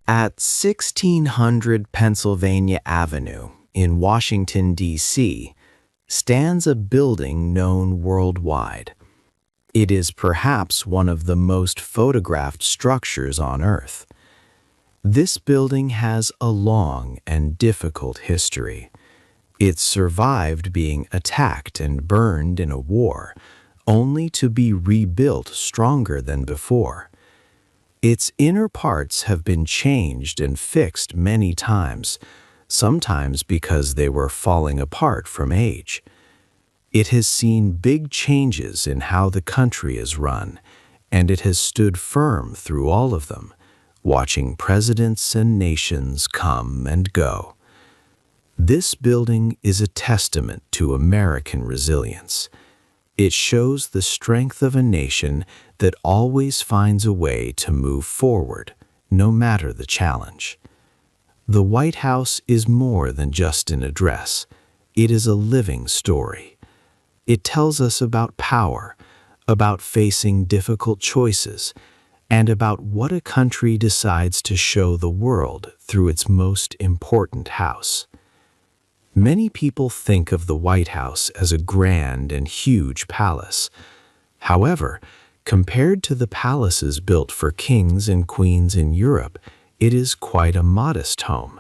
At 1600 Pennsylvania Avenue in Washington, D.C., stands a building known worldwide. It is perhaps one of the most photographed structures on Earth. This building has a long and difficult history. It survived being attacked and burned in a war, only to be rebuilt stronger than before. Its inner parts have been changed and fixed many times, sometimes because they were falling apart from age. It has seen big changes in how the country is run, and it has stood firm through all of them, watching presidents and nations come and go. This building is a testament to American resilience. It shows the strength of a nation that always finds a way to move forward, no matter the challenge. The White House is more than just an address. It is a living story. It tells us about power, about facing difficult choices, and about what a country decides to show the world through its most important house. Many people think of the White House as a grand and huge palace. However, compared to the palaces built for kings and queens in Europe, it is quite a modest home.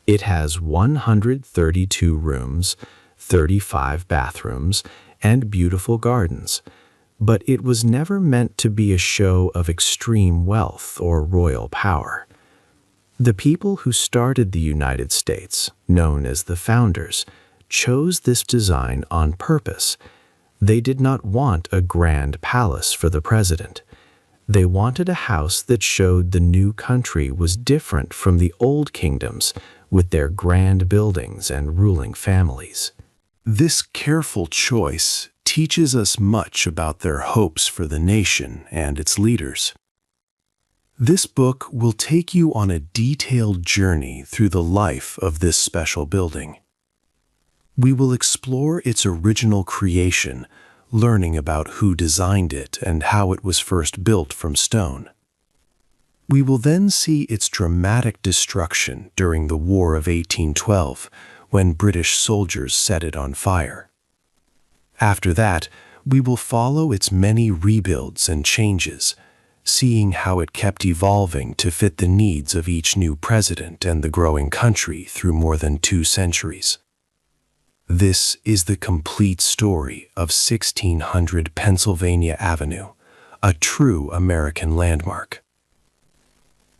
It has 132 rooms, 35 bathrooms, and beautiful gardens, but it was never meant to be a show of extreme wealth or royal power. The people who started the United States, known as the Founders, chose this design on purpose. They did not want a grand palace for the president. They wanted a house that showed the new country was different from the old kingdoms with their grand buildings and ruling families. This careful choice teaches us much about their hopes for the nation and its leaders. This book will take you on a detailed journey through the life of this special building. We will explore its original creation, learning about who designed it and how it was first built from stone. We will then see its dramatic destruction during the War of 1812, when British soldiers set it on fire. After that, we will follow its many rebuilds and changes, seeing how it kept evolving to fit the needs of each new president and the growing country through more than 2 centuries. This is the complete story of 1600 Pennsylvania Avenue, a true American landmark.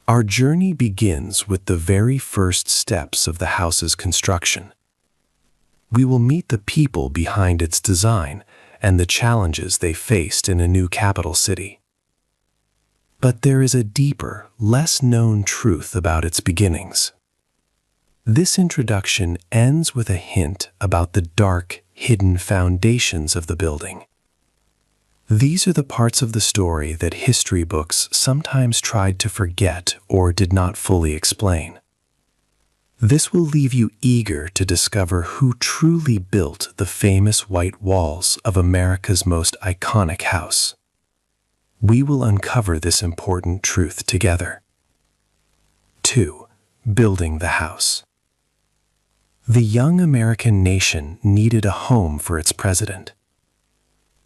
Our journey begins with the very first steps of the house's construction. We will meet the people behind its design and the challenges they faced in a new capital city. But there is a deeper, less known truth about its beginnings. This introduction ends with a hint about the dark, hidden foundations of the building. These are the parts of the story that history books sometimes tried to forget or did not fully explain. This will leave you eager to discover who truly built the famous white walls of America's most iconic house. We will uncover this important truth together. 2. Building the house. The young American nation needed a home for its president.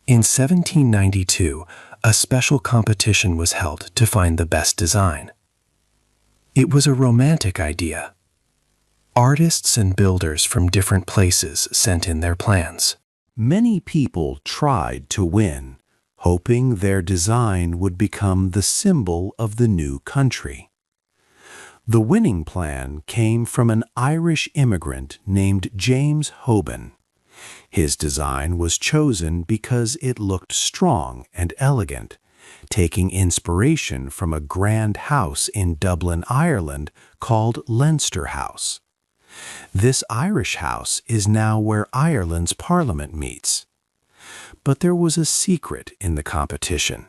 In 1792, a special competition was held to find the best design. It was a romantic idea. Artists and builders from different places sent in their plans. Many people tried to win, hoping their design would become the symbol of the new country. The winning plan came from an Irish immigrant named James Hoban. His design was chosen because it looked strong and elegant, taking inspiration from a grand house in Dublin, Ireland called Leinster House. This Irish house is now where Ireland's Parliament meets. But there was a secret in the competition.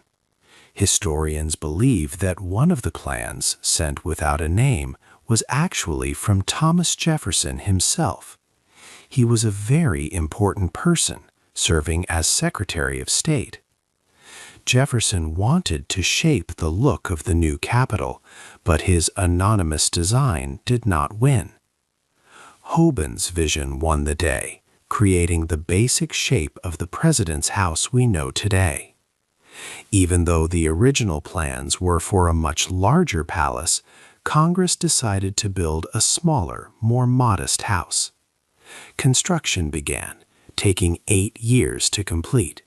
Historians believe that one of the plans, sent without a name, was actually from Thomas Jefferson himself. He was a very important person, serving as Secretary of State. Jefferson wanted to shape the look of the new Capitol, but his anonymous design did not win. Hoban's vision won the day, creating the basic shape of the president's house we know today. Even though the original plans were for a much larger palace, Congress decided to build a smaller, more modest house. Construction began, taking 8 years to complete.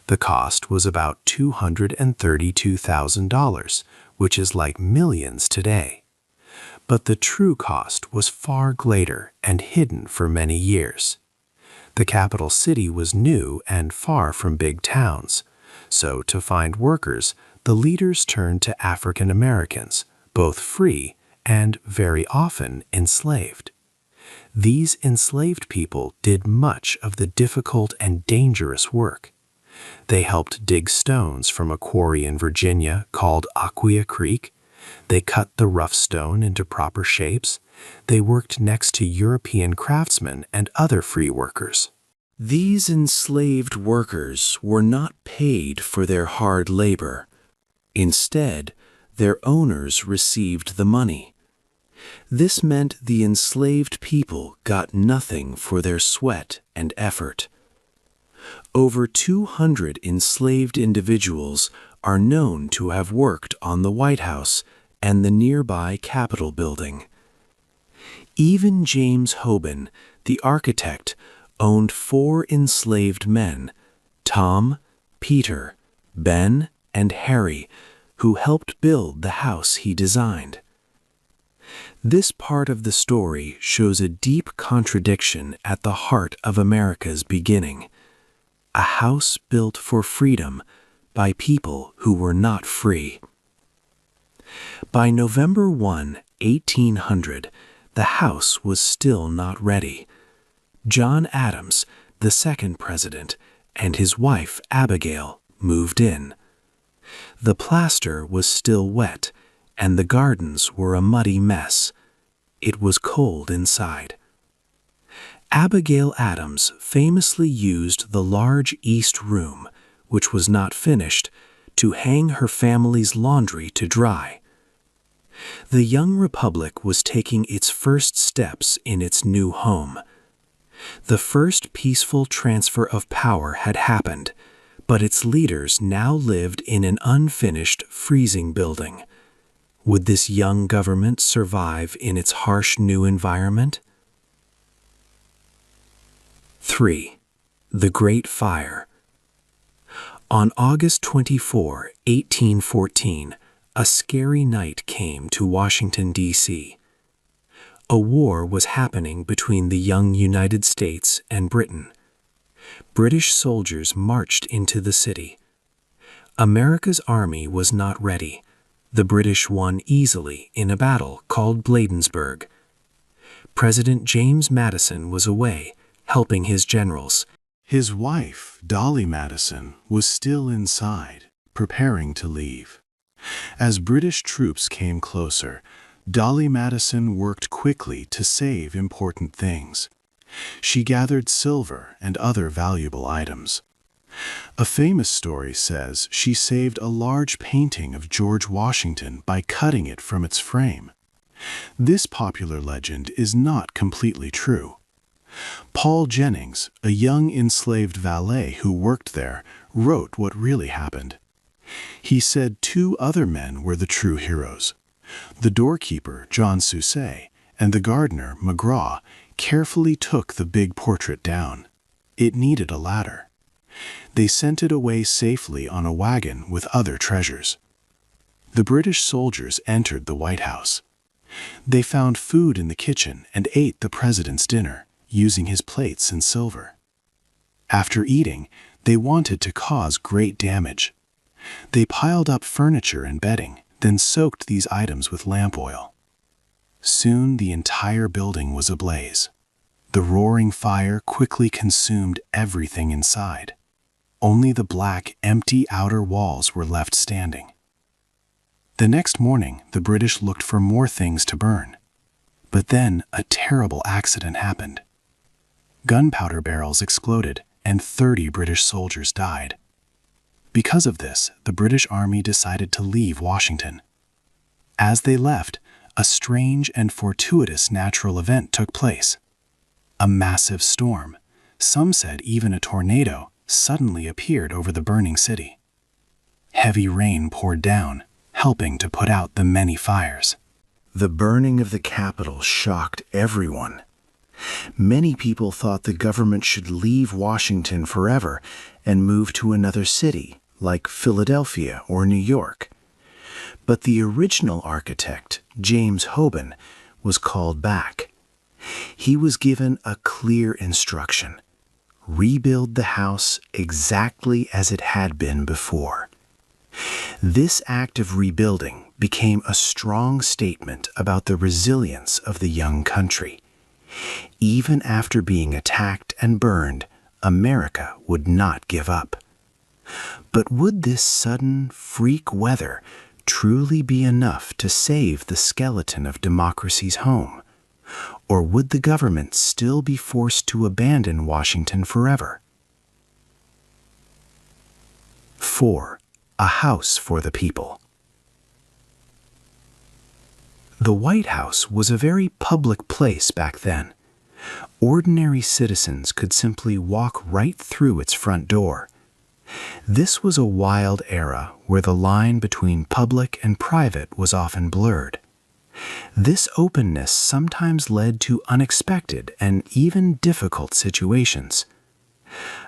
The cost was about $232,000, which is like millions today. But the true cost was far greater and hidden for many years. The capital city was new and far from big towns, so to find workers, the leaders turned to African Americans, both free and very often enslaved. These enslaved people did much of the difficult and dangerous work. They helped dig stones from a quarry in Virginia called Aquia Creek. They cut the rough stone into proper shapes. They worked next to European craftsmen and other free workers. These enslaved workers were not paid for their hard labor. Instead, their owners received the money. This meant the enslaved people got nothing for their sweat and effort. Over 200 enslaved individuals are known to have worked on the White House and the nearby Capitol building. Even James Hoban, the architect, owned 4 enslaved men, Tom, Peter, Ben, and Harry, who helped build the house he designed. This part of the story shows a deep contradiction at the heart of America's beginning. A house built for freedom by people who were not free. By November 1, 1800, the house was still not ready. John Adams, the second president, and his wife Abigail moved in. The plaster was still wet, and the gardens were a muddy mess. It was cold inside. Abigail Adams famously used the large east room, which was not finished, to hang her family's laundry to dry. The young republic was taking its first steps in its new home. The first peaceful transfer of power had happened, but its leaders now lived in an unfinished, freezing building. Would this young government survive in its harsh new environment? 3. The Great Fire. On August 24, 1814, a scary night came to Washington, D.C. A war was happening between the young United States and Britain. British soldiers marched into the city. America's army was not ready. The British won easily in a battle called Bladensburg. President James Madison was away, helping his generals. His wife, Dolly Madison, was still inside, preparing to leave. As British troops came closer, Dolly Madison worked quickly to save important things. She gathered silver and other valuable items. A famous story says she saved a large painting of George Washington by cutting it from its frame. This popular legend is not completely true. Paul Jennings, a young enslaved valet who worked there, wrote what really happened. He said 2 other men were the true heroes. The doorkeeper, John Soucy, and the gardener, McGraw, carefully took the big portrait down. It needed a ladder. They sent it away safely on a wagon with other treasures. The British soldiers entered the White House. They found food in the kitchen and ate the president's dinner, using his plates and silver. After eating, they wanted to cause great damage. They piled up furniture and bedding, then soaked these items with lamp oil. Soon the entire building was ablaze. The roaring fire quickly consumed everything inside. Only the black, empty outer walls were left standing. The next morning, the British looked for more things to burn. But then a terrible accident happened. Gunpowder barrels exploded, and 30 British soldiers died. Because of this, the British Army decided to leave Washington. As they left, a strange and fortuitous natural event took place. A massive storm, some said even a tornado, suddenly appeared over the burning city. Heavy rain poured down, helping to put out the many fires. The burning of the Capitol shocked everyone. Many people thought the government should leave Washington forever and move to another city, like Philadelphia or New York. But the original architect, James Hoban, was called back. He was given a clear instruction: rebuild the house exactly as it had been before. This act of rebuilding became a strong statement about the resilience of the young country. Even after being attacked and burned, America would not give up. But would this sudden freak weather truly be enough to save the skeleton of democracy's home? Or would the government still be forced to abandon Washington forever? 4. A house for the people. The White House was a very public place back then. Ordinary citizens could simply walk right through its front door. This was a wild era where the line between public and private was often blurred. This openness sometimes led to unexpected and even difficult situations.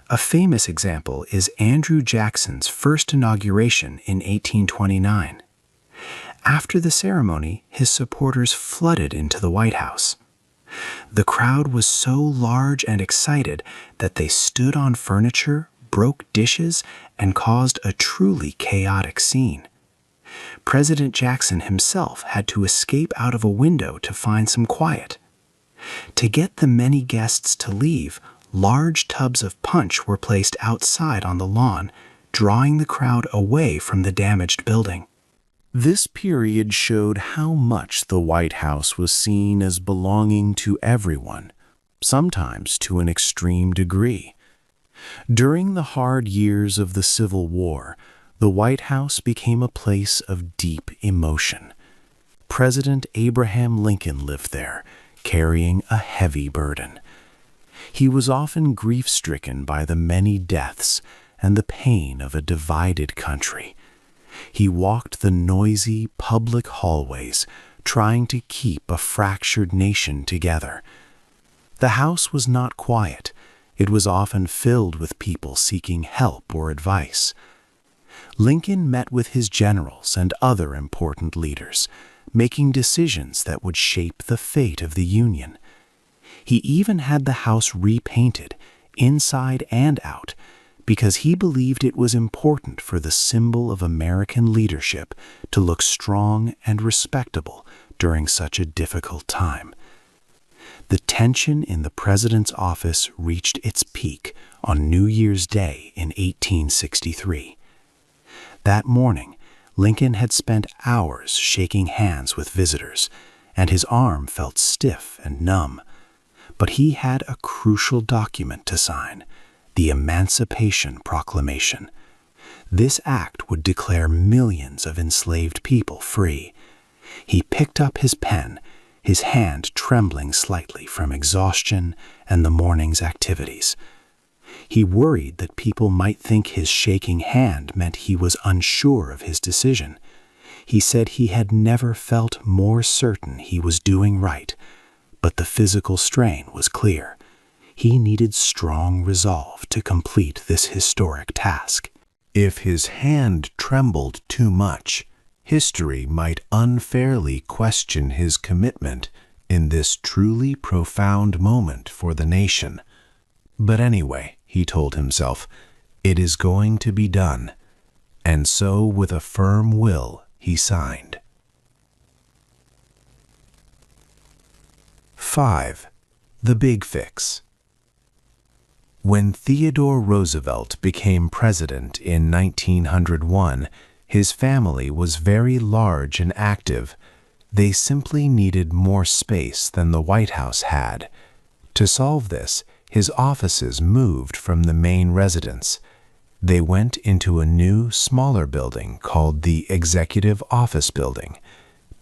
A famous example is Andrew Jackson's first inauguration in 1829. After the ceremony, his supporters flooded into the White House. The crowd was so large and excited that they stood on furniture, broke dishes, and caused a truly chaotic scene. President Jackson himself had to escape out of a window to find some quiet. To get the many guests to leave, large tubs of punch were placed outside on the lawn, drawing the crowd away from the damaged building. This period showed how much the White House was seen as belonging to everyone, sometimes to an extreme degree. During the hard years of the Civil War, the White House became a place of deep emotion. President Abraham Lincoln lived there, carrying a heavy burden. He was often grief-stricken by the many deaths and the pain of a divided country. He walked the noisy public hallways, trying to keep a fractured nation together. The house was not quiet. It was often filled with people seeking help or advice. Lincoln met with his generals and other important leaders, making decisions that would shape the fate of the Union. He even had the house repainted, inside and out, because he believed it was important for the symbol of American leadership to look strong and respectable during such a difficult time. The tension in the president's office reached its peak on New Year's Day in 1863. That morning, Lincoln had spent hours shaking hands with visitors, and his arm felt stiff and numb. But he had a crucial document to sign: the Emancipation Proclamation. This act would declare millions of enslaved people free. He picked up his pen, his hand trembling slightly from exhaustion and the morning's activities. He worried that people might think his shaking hand meant he was unsure of his decision. He said he had never felt more certain he was doing right, but the physical strain was clear. He needed strong resolve to complete this historic task. If his hand trembled too much, history might unfairly question his commitment in this truly profound moment for the nation. But anyway, he told himself, it is going to be done. And so, with a firm will, he signed. 5. The Big Fix. When Theodore Roosevelt became president in 1901, his family was very large and active. They simply needed more space than the White House had. To solve this, his offices moved from the main residence. They went into a new, smaller building called the Executive Office Building.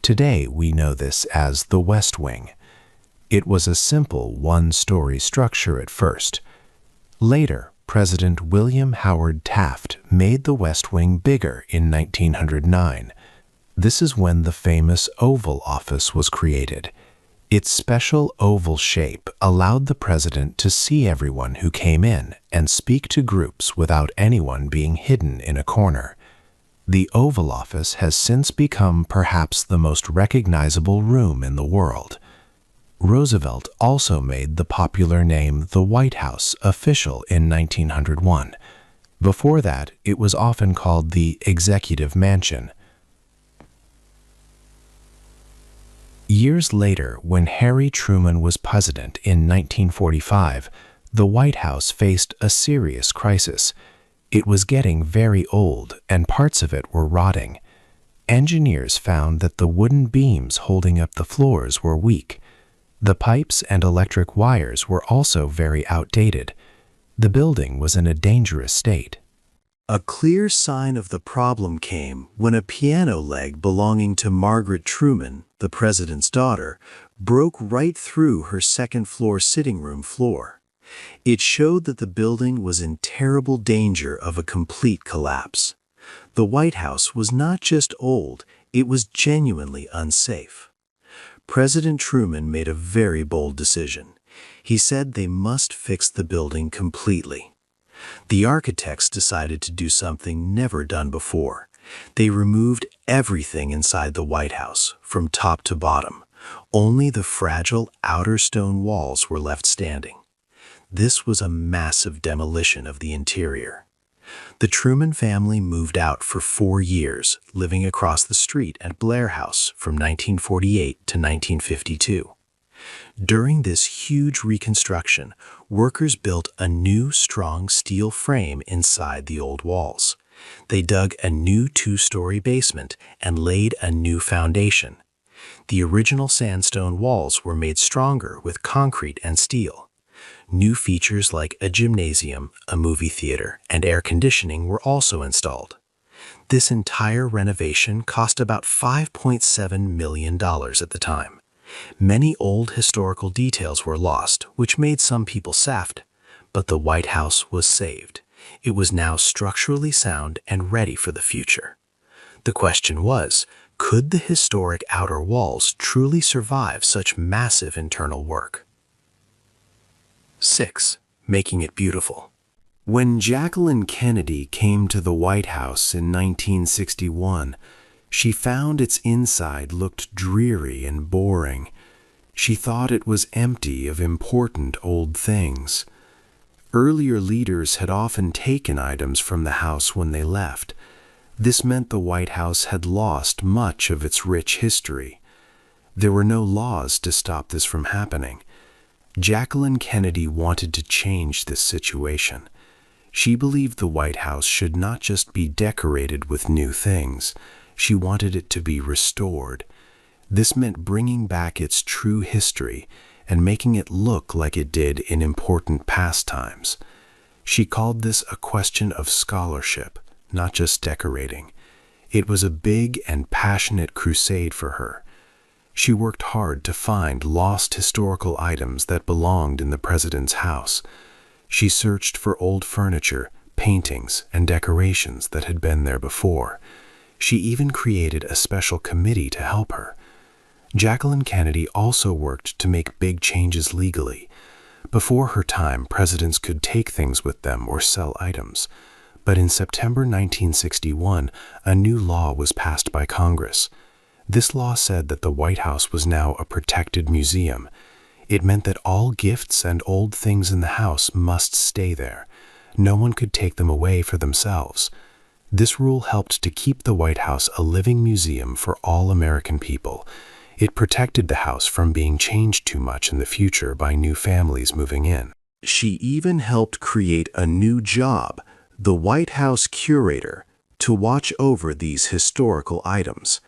Today, we know this as the West Wing. It was a simple one-story structure at first. Later, President William Howard Taft made the West Wing bigger in 1909. This is when the famous Oval Office was created. Its special oval shape allowed the president to see everyone who came in and speak to groups without anyone being hidden in a corner. The Oval Office has since become perhaps the most recognizable room in the world. Roosevelt also made the popular name the White House official in 1901. Before that, it was often called the Executive Mansion. Years later, when Harry Truman was president in 1945, the White House faced a serious crisis. It was getting very old, and parts of it were rotting. Engineers found that the wooden beams holding up the floors were weak. The pipes and electric wires were also very outdated. The building was in a dangerous state. A clear sign of the problem came when a piano leg belonging to Margaret Truman, the president's daughter, broke right through her second-floor sitting room floor. It showed that the building was in terrible danger of a complete collapse. The White House was not just old, it was genuinely unsafe. President Truman made a very bold decision. He said they must fix the building completely. The architects decided to do something never done before. They removed everything inside the White House, from top to bottom. Only the fragile outer stone walls were left standing. This was a massive demolition of the interior. The Truman family moved out for 4 years, living across the street at Blair House from 1948 to 1952. During this huge reconstruction, workers built a new strong steel frame inside the old walls. They dug a new 2-story basement and laid a new foundation. The original sandstone walls were made stronger with concrete and steel. New features like a gymnasium, a movie theater, and air conditioning were also installed. This entire renovation cost about $5.7 million at the time. Many old historical details were lost, which made some people saft, but the White House was saved. It was now structurally sound and ready for the future. The question was, could the historic outer walls truly survive such massive internal work? 6. Making it beautiful. When Jacqueline Kennedy came to the White House in 1961, she found its inside looked dreary and boring. She thought it was empty of important old things. Earlier leaders had often taken items from the house when they left. This meant the White House had lost much of its rich history. There were no laws to stop this from happening. Jacqueline Kennedy wanted to change this situation. She believed the White House should not just be decorated with new things. She wanted it to be restored. This meant bringing back its true history and making it look like it did in important past times. She called this a question of scholarship, not just decorating. It was a big and passionate crusade for her. She worked hard to find lost historical items that belonged in the president's house. She searched for old furniture, paintings, and decorations that had been there before. She even created a special committee to help her. Jacqueline Kennedy also worked to make big changes legally. Before her time, presidents could take things with them or sell items. But in September 1961, a new law was passed by Congress. This law said that the White House was now a protected museum. It meant that all gifts and old things in the house must stay there. No one could take them away for themselves. This rule helped to keep the White House a living museum for all American people. It protected the house from being changed too much in the future by new families moving in. She even helped create a new job, the White House Curator, to watch over these historical items.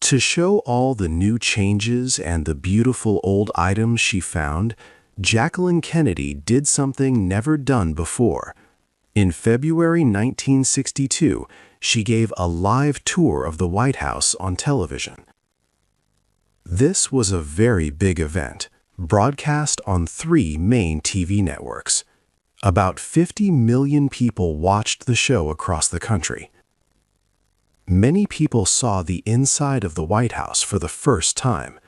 To show all the new changes and the beautiful old items she found, Jacqueline Kennedy did something never done before. In February 1962, she gave a live tour of the White House on television. This was a very big event, broadcast on 3 main TV networks. About 50 million people watched the show across the country. Many people saw the inside of the White House for the first time.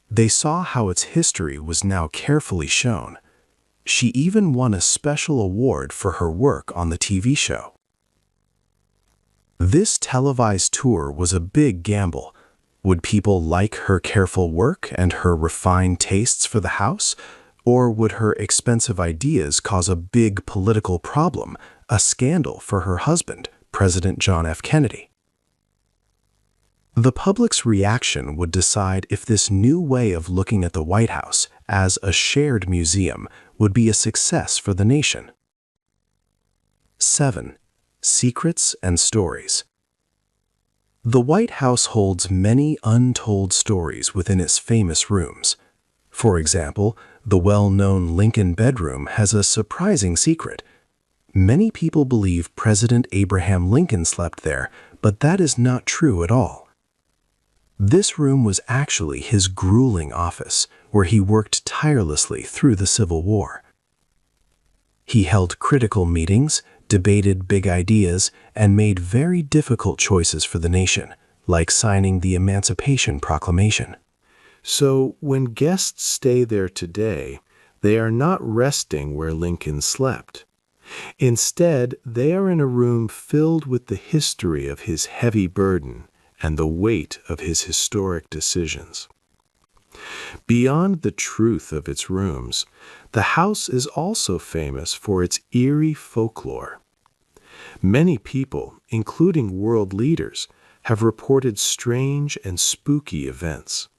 They saw how its history was now carefully shown. She even won a special award for her work on the TV show. This televised tour was a big gamble. Would people like her careful work and her refined tastes for the house? Or would her expensive ideas cause a big political problem, a scandal for her husband, President John F. Kennedy? The public's reaction would decide if this new way of looking at the White House as a shared museum would be a success for the nation. 7. Secrets and Stories. The White House holds many untold stories within its famous rooms. For example, the well-known Lincoln bedroom has a surprising secret. Many people believe President Abraham Lincoln slept there, but that is not true at all. This room was actually his grueling office, where he worked tirelessly through the Civil War. He held critical meetings, debated big ideas, and made very difficult choices for the nation, like signing the Emancipation Proclamation. So when guests stay there today, they are not resting where Lincoln slept. Instead, they are in a room filled with the history of his heavy burden and the weight of his historic decisions. Beyond the truth of its rooms, the house is also famous for its eerie folklore. Many people, including world leaders, have reported strange and spooky events.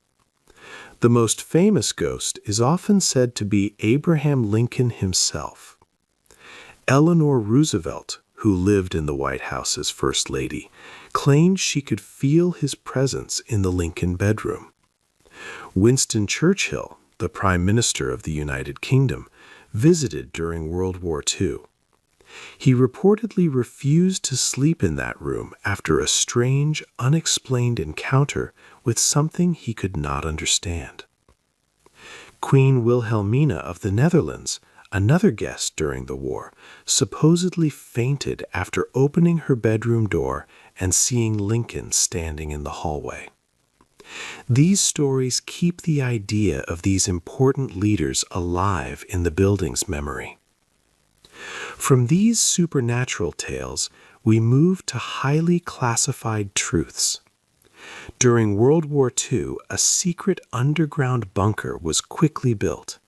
The most famous ghost is often said to be Abraham Lincoln himself. Eleanor Roosevelt, who lived in the White House as First Lady, claimed she could feel his presence in the Lincoln bedroom. Winston Churchill, the Prime Minister of the United Kingdom, visited during World War II. He reportedly refused to sleep in that room after a strange, unexplained encounter with something he could not understand. Queen Wilhelmina of the Netherlands, another guest during the war, supposedly fainted after opening her bedroom door and seeing Lincoln standing in the hallway. These stories keep the idea of these important leaders alive in the building's memory. From these supernatural tales, we move to highly classified truths. During World War II, a secret underground bunker was quickly built.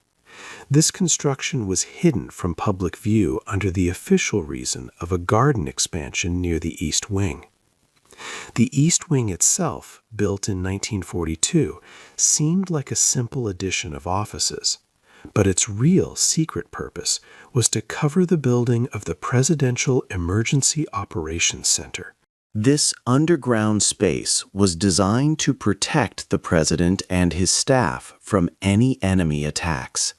This construction was hidden from public view under the official reason of a garden expansion near the East Wing. The East Wing itself, built in 1942, seemed like a simple addition of offices, but its real secret purpose was to cover the building of the Presidential Emergency Operations Center. This underground space was designed to protect the president and his staff from any enemy attacks.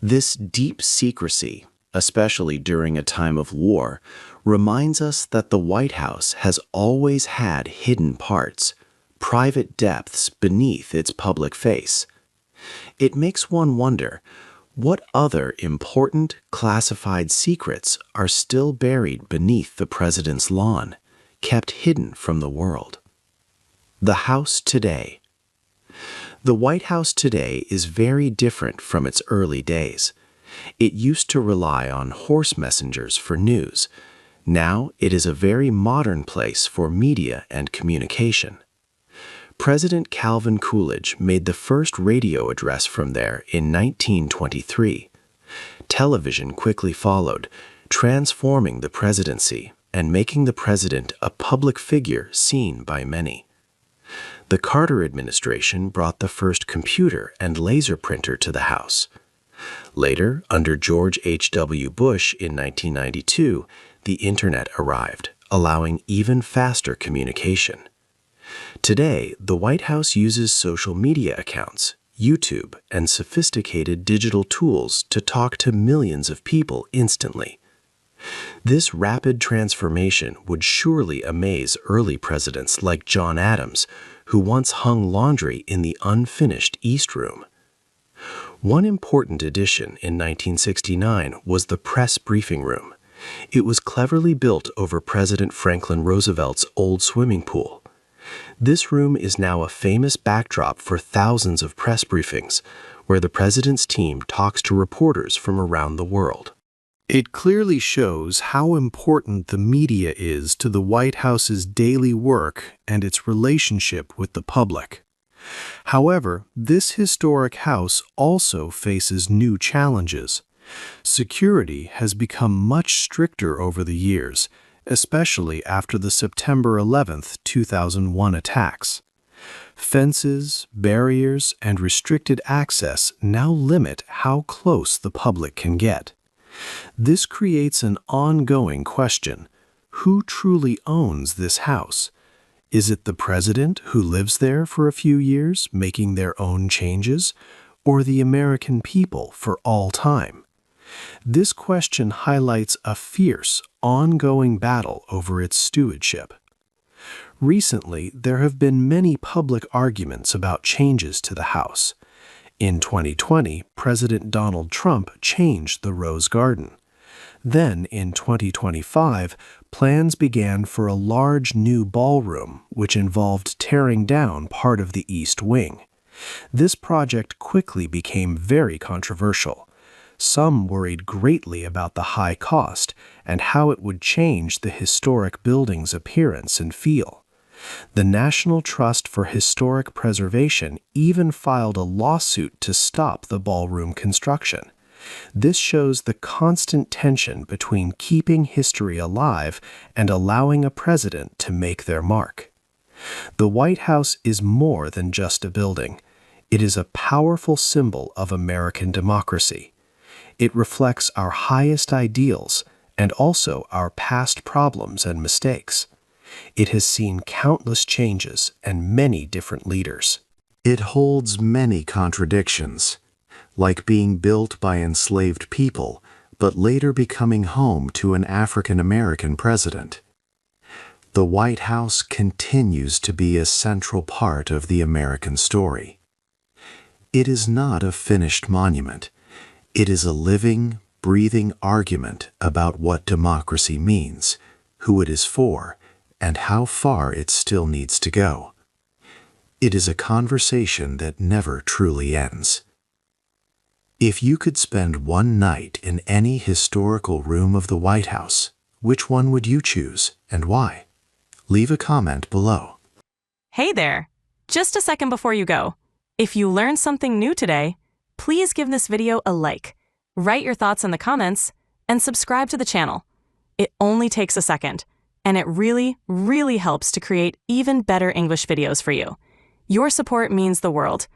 This deep secrecy, especially during a time of war, reminds us that the White House has always had hidden parts, private depths beneath its public face. It makes one wonder, what other important classified secrets are still buried beneath the president's lawn, kept hidden from the world? The House today. The White House today is very different from its early days. It used to rely on horse messengers for news. Now it is a very modern place for media and communication. President Calvin Coolidge made the first radio address from there in 1923. Television quickly followed, transforming the presidency and making the president a public figure seen by many. The Carter administration brought the first computer and laser printer to the House. Later, under George H.W. Bush in 1992, the Internet arrived, allowing even faster communication. Today, the White House uses social media accounts, YouTube, and sophisticated digital tools to talk to millions of people instantly. This rapid transformation would surely amaze early presidents like John Adams, who once hung laundry in the unfinished East Room. One important addition in 1969 was the press briefing room. It was cleverly built over President Franklin Roosevelt's old swimming pool. This room is now a famous backdrop for thousands of press briefings, where the president's team talks to reporters from around the world. It clearly shows how important the media is to the White House's daily work and its relationship with the public. However, this historic house also faces new challenges. Security has become much stricter over the years, especially after the September 11, 2001 attacks. Fences, barriers, and restricted access now limit how close the public can get. This creates an ongoing question: who truly owns this house? Is it the president who lives there for a few years, making their own changes, or the American people for all time? This question highlights a fierce, ongoing battle over its stewardship. Recently, there have been many public arguments about changes to the House. In 2020, President Donald Trump changed the Rose Garden. Then, in 2025, plans began for a large new ballroom, which involved tearing down part of the East Wing. This project quickly became very controversial. Some worried greatly about the high cost and how it would change the historic building's appearance and feel. The National Trust for Historic Preservation even filed a lawsuit to stop the ballroom construction. This shows the constant tension between keeping history alive and allowing a president to make their mark. The White House is more than just a building. It is a powerful symbol of American democracy. It reflects our highest ideals and also our past problems and mistakes. It has seen countless changes and many different leaders. It holds many contradictions, like being built by enslaved people, but later becoming home to an African American president. The White House continues to be a central part of the American story. It is not a finished monument. It is a living, breathing argument about what democracy means, who it is for, and how far it still needs to go. It is a conversation that never truly ends. If you could spend one night in any historical room of the White House, which one would you choose and why? Leave a comment below. Hey there! Just a second before you go. If you learned something new today, please give this video a like, write your thoughts in the comments, and subscribe to the channel. It only takes a second, and it really, really helps to create even better English videos for you. Your support means the world.